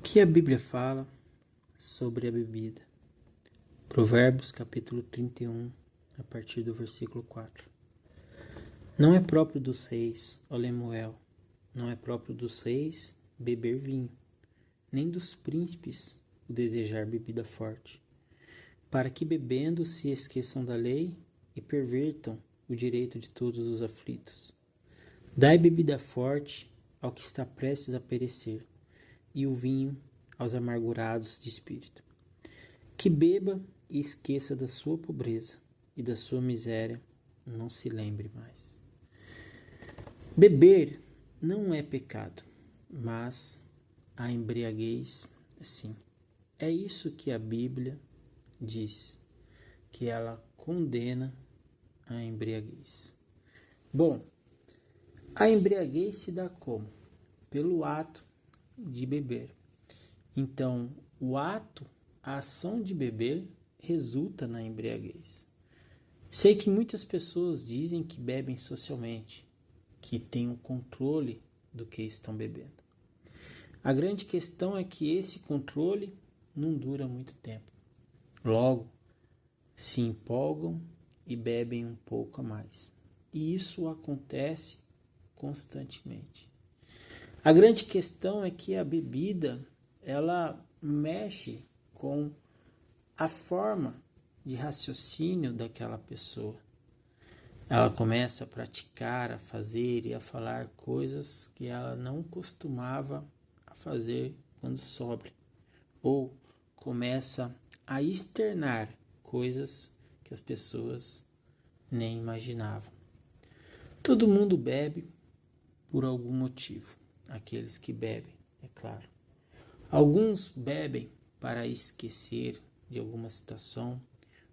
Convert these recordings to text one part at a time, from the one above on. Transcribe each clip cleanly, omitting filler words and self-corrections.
Que a Bíblia fala sobre a bebida? Provérbios capítulo 31, a partir do versículo 4. Não é próprio dos reis, ó Lemuel, não é próprio dos reis beber vinho, nem dos príncipes o desejar bebida forte, para que bebendo se esqueçam da lei e pervertam o direito de todos os aflitos. Dai bebida forte ao que está prestes a perecer, e o vinho aos amargurados de espírito. Que beba e esqueça da sua pobreza e da sua miséria, não se lembre mais. Beber não é pecado, mas a embriaguez, sim. É isso que a Bíblia diz, que ela condena a embriaguez. Bom, a embriaguez se dá como? Pelo ato de beber. Então, a ação de beber resulta na embriaguez. Sei que muitas pessoas dizem que bebem socialmente, que têm o controle do que estão bebendo. A grande questão é que esse controle não dura muito tempo. Logo, se empolgam e bebem um pouco a mais. E isso acontece constantemente. A grande questão é que a bebida, ela mexe com a forma de raciocínio daquela pessoa. Ela começa a praticar, a fazer e a falar coisas que ela não costumava a fazer quando sóbria. Ou começa a externar coisas que as pessoas nem imaginavam. Todo mundo bebe por algum motivo. Aqueles que bebem, é claro. Alguns bebem para esquecer de alguma situação,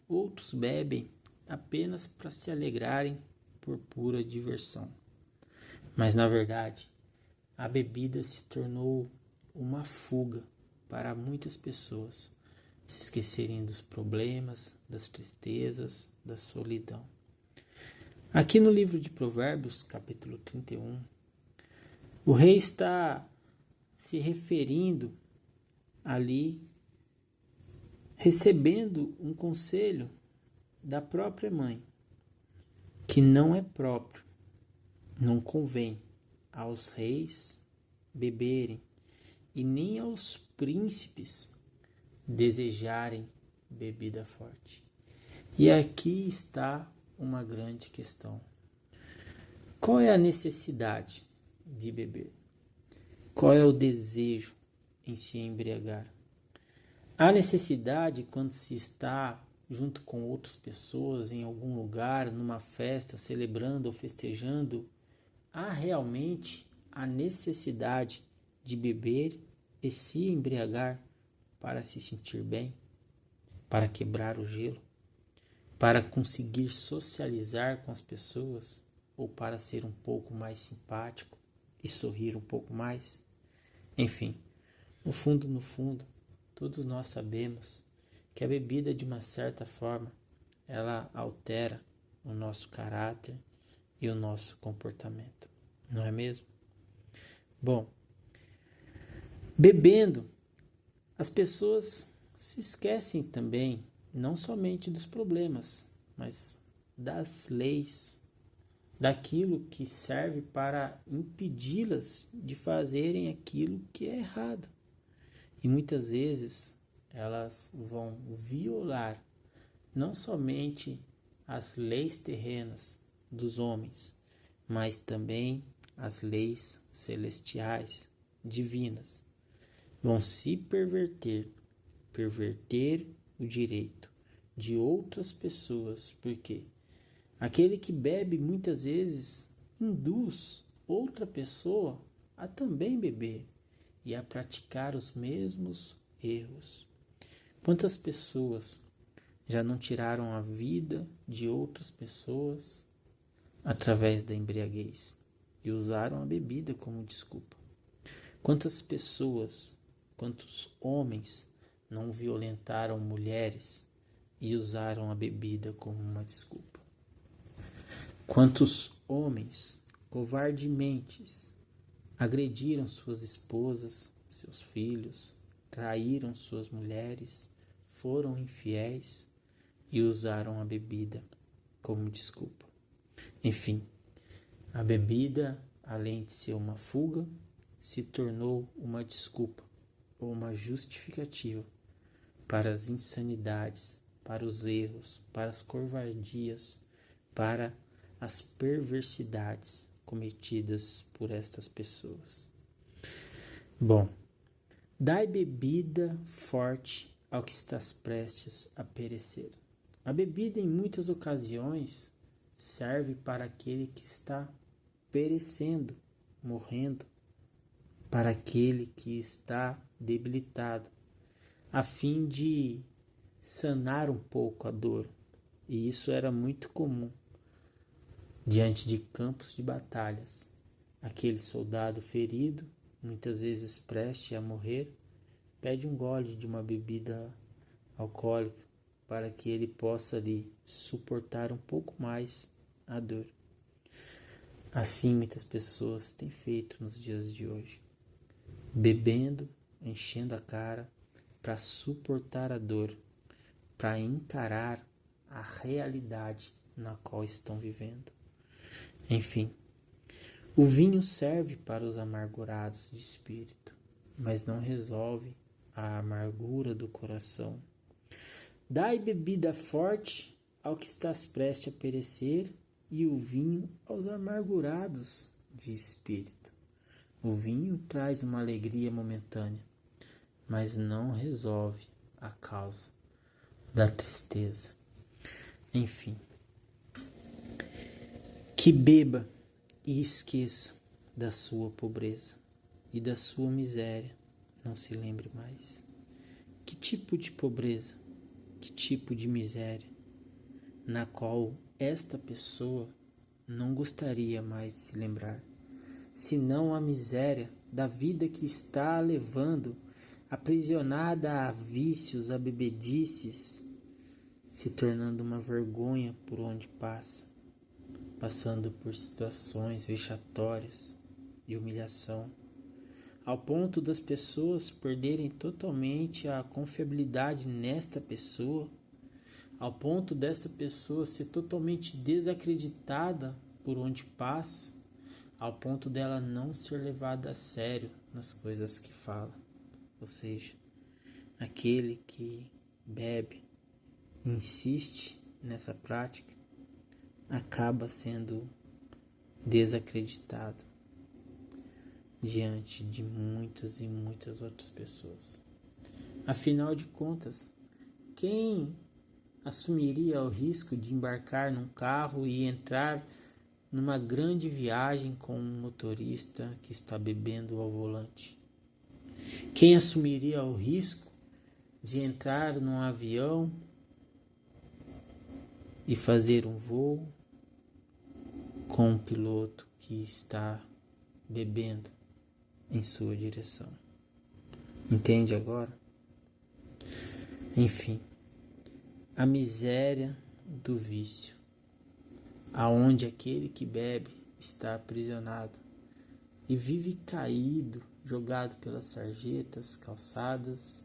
outros bebem apenas para se alegrarem por pura diversão. Mas na verdade, a bebida se tornou uma fuga para muitas pessoas se esquecerem dos problemas, das tristezas, da solidão. Aqui no livro de Provérbios, capítulo 31, o rei está se referindo ali, recebendo um conselho da própria mãe, que não é próprio, não convém aos reis beberem e nem aos príncipes desejarem bebida forte. E aqui está uma grande questão. Qual é a necessidade de beber? Qual é o desejo em se embriagar? Há necessidade quando se está junto com outras pessoas em algum lugar, numa festa, celebrando ou festejando. Há realmente a necessidade de beber e se embriagar para se sentir bem, para quebrar o gelo, para conseguir socializar com as pessoas ou para ser um pouco mais simpático e sorrir um pouco mais? Enfim, no fundo, todos nós sabemos que a bebida, de uma certa forma, ela altera o nosso caráter e o nosso comportamento, não é mesmo? Bom, bebendo, as pessoas se esquecem também, não somente dos problemas, mas das leis, daquilo que serve para impedi-las de fazerem aquilo que é errado. E muitas vezes elas vão violar não somente as leis terrenas dos homens, mas também as leis celestiais, divinas. Vão se perverter o direito de outras pessoas, porque aquele que bebe muitas vezes induz outra pessoa a também beber e a praticar os mesmos erros. Quantas pessoas já não tiraram a vida de outras pessoas através da embriaguez e usaram a bebida como desculpa? Quantas pessoas, quantos homens não violentaram mulheres e usaram a bebida como uma desculpa? Quantos homens covardemente agrediram suas esposas, seus filhos, traíram suas mulheres, foram infiéis e usaram a bebida como desculpa. Enfim, a bebida, além de ser uma fuga, se tornou uma desculpa ou uma justificativa para as insanidades, para os erros, para as covardias, para as perversidades cometidas por estas pessoas. Bom, dai bebida forte ao que estás prestes a perecer. A bebida, em muitas ocasiões, serve para aquele que está perecendo, morrendo, para aquele que está debilitado, a fim de sanar um pouco a dor. E isso era muito comum diante de campos de batalhas. Aquele soldado ferido, muitas vezes prestes a morrer, pede um gole de uma bebida alcoólica para que ele possa ali suportar um pouco mais a dor. Assim muitas pessoas têm feito nos dias de hoje, bebendo, enchendo a cara para suportar a dor, para encarar a realidade na qual estão vivendo. Enfim, o vinho serve para os amargurados de espírito, mas não resolve a amargura do coração. Dai bebida forte ao que estás prestes a perecer e o vinho aos amargurados de espírito. O vinho traz uma alegria momentânea, mas não resolve a causa da tristeza. Enfim, que beba e esqueça da sua pobreza e da sua miséria, não se lembre mais. Que tipo de pobreza, que tipo de miséria, na qual esta pessoa não gostaria mais de se lembrar, senão a miséria da vida que está levando, aprisionada a vícios, a bebedices, se tornando uma vergonha por onde passa, passando por situações vexatórias e humilhação, ao ponto das pessoas perderem totalmente a confiabilidade nesta pessoa, ao ponto desta pessoa ser totalmente desacreditada por onde passa, ao ponto dela não ser levada a sério nas coisas que fala. Ou seja, aquele que bebe, insiste nessa prática, acaba sendo desacreditado diante de muitas e muitas outras pessoas. Afinal de contas, quem assumiria o risco de embarcar num carro e entrar numa grande viagem com um motorista que está bebendo ao volante? Quem assumiria o risco de entrar num avião e fazer um voo com um piloto que está bebendo em sua direção? Entende agora? Enfim, a miséria do vício, aonde aquele que bebe está aprisionado e vive caído, jogado pelas sarjetas, calçadas,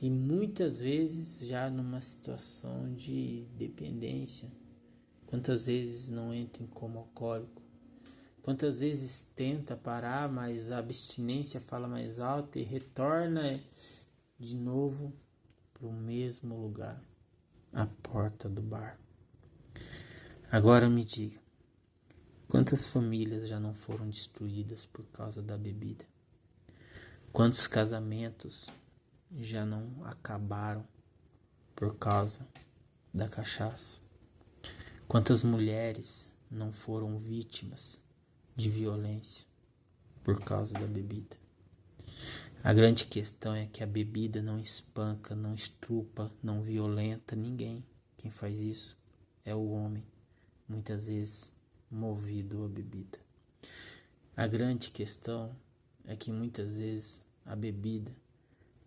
e muitas vezes já numa situação de dependência. Quantas vezes não entra em coma alcoólico? Quantas vezes tenta parar, mas a abstinência fala mais alto e retorna de novo para o mesmo lugar, a porta do bar. Agora me diga, quantas famílias já não foram destruídas por causa da bebida? Quantos casamentos já não acabaram por causa da cachaça? Quantas mulheres não foram vítimas de violência por causa da bebida? A grande questão é que a bebida não espanca, não estrupa, não violenta ninguém. Quem faz isso é o homem, muitas vezes movido à bebida. A grande questão é que muitas vezes a bebida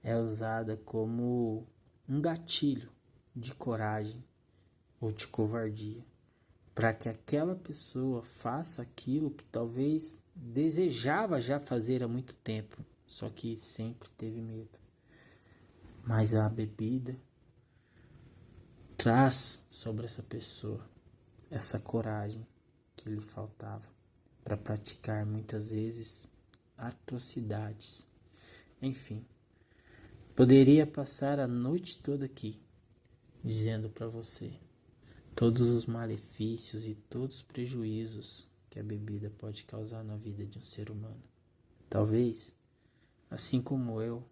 é usada como um gatilho de coragem ou de covardia, para que aquela pessoa faça aquilo que talvez desejava já fazer há muito tempo, só que sempre teve medo. mas a bebida traz sobre essa pessoa essa coragem que lhe faltava para praticar muitas vezes atrocidades. Enfim, poderia passar a noite toda aqui dizendo para você todos os malefícios e todos os prejuízos que a bebida pode causar na vida de um ser humano. Talvez, assim como eu,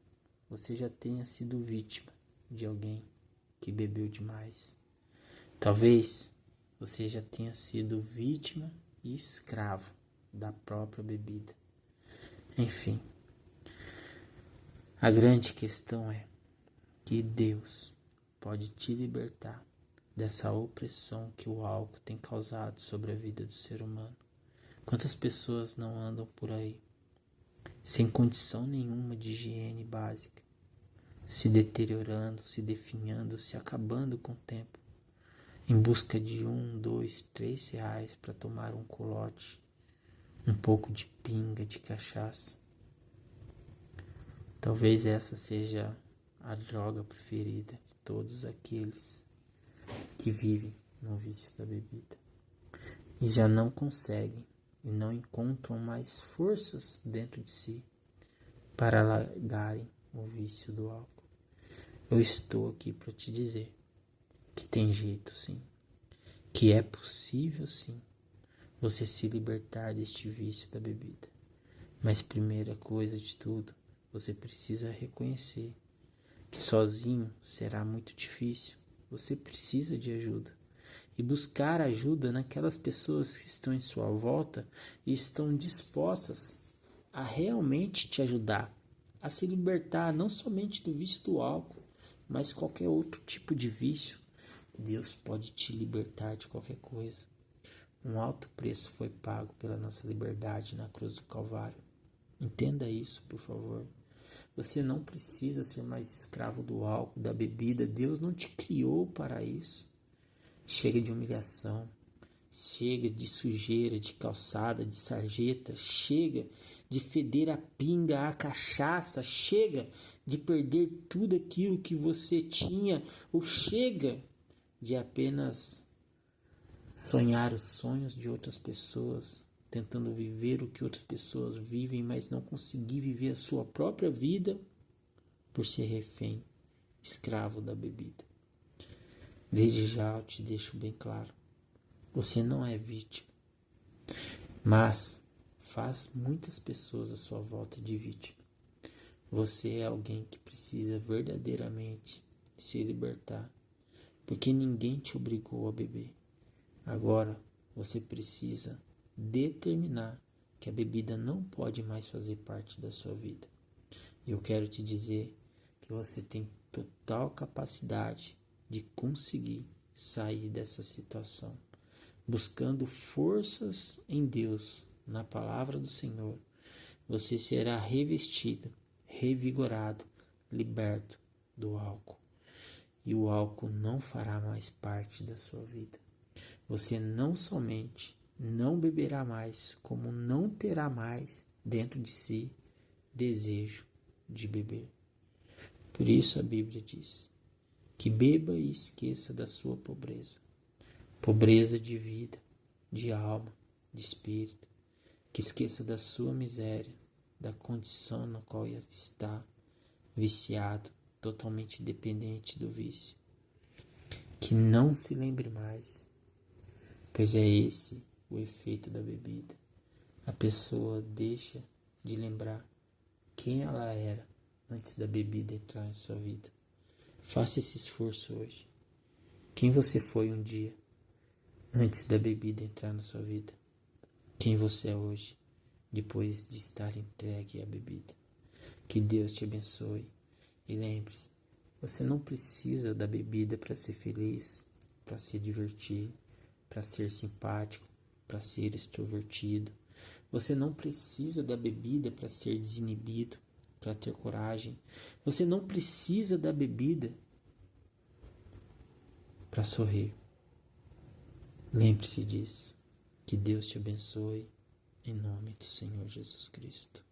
você já tenha sido vítima de alguém que bebeu demais. Talvez você já tenha sido vítima e escravo da própria bebida. Enfim, a grande questão é que Deus pode te libertar dessa opressão que o álcool tem causado sobre a vida do ser humano. Quantas pessoas não andam por aí sem condição nenhuma de higiene básica, se deteriorando, se definhando, se acabando com o tempo, em busca de 1, 2, 3 reais para tomar um colote, um pouco de pinga, de cachaça. Talvez essa seja a droga preferida de todos aqueles que vivem no vício da bebida e já não conseguem e não encontram mais forças dentro de si para largarem o vício do álcool. Eu estou aqui para te dizer que tem jeito sim, que é possível sim você se libertar deste vício da bebida. Mas primeira coisa de tudo, você precisa reconhecer que sozinho será muito difícil. Você precisa de ajuda. E buscar ajuda naquelas pessoas que estão em sua volta e estão dispostas a realmente te ajudar a se libertar não somente do vício do álcool, mas qualquer outro tipo de vício. Deus pode te libertar de qualquer coisa. Um alto preço foi pago pela nossa liberdade na cruz do Calvário. Entenda isso, por favor. Você não precisa ser mais escravo do álcool, da bebida. Deus não te criou para isso. Chega de humilhação. Chega de sujeira, de calçada, de sarjeta. Chega de feder a pinga, a cachaça. Chega de perder tudo aquilo que você tinha. Ou chega de apenas sonhar os sonhos de outras pessoas, tentando viver o que outras pessoas vivem, mas não conseguir viver a sua própria vida por ser refém, escravo da bebida. Desde já eu te deixo bem claro, você não é vítima, mas faz muitas pessoas à sua volta de vítima. Você é alguém que precisa verdadeiramente se libertar, porque ninguém te obrigou a beber. Agora você precisa determinar que a bebida não pode mais fazer parte da sua vida. Eu quero te dizer que você tem total capacidade de conseguir sair dessa situação. Buscando forças em Deus, na palavra do Senhor, você será revestido, revigorado, liberto do álcool. E o álcool não fará mais parte da sua vida. Você não somente não beberá mais, como não terá mais dentro de si desejo de beber. Por isso a Bíblia diz que beba e esqueça da sua pobreza. Pobreza de vida, de alma, de espírito. Que esqueça da sua miséria, da condição na qual ele está, viciado, totalmente dependente do vício. Que não se lembre mais, pois é esse o efeito da bebida. A pessoa deixa de lembrar quem ela era antes da bebida entrar em sua vida. Faça esse esforço hoje. Quem você foi um dia antes da bebida entrar na sua vida? Quem você é hoje depois de estar entregue à bebida? Que Deus te abençoe. E lembre-se, você não precisa da bebida para ser feliz, para se divertir, para ser simpático, para ser extrovertido. Você não precisa da bebida para ser desinibido, para ter coragem. Você não precisa da bebida para sorrir. Lembre-se disso. Que Deus te abençoe, em nome do Senhor Jesus Cristo.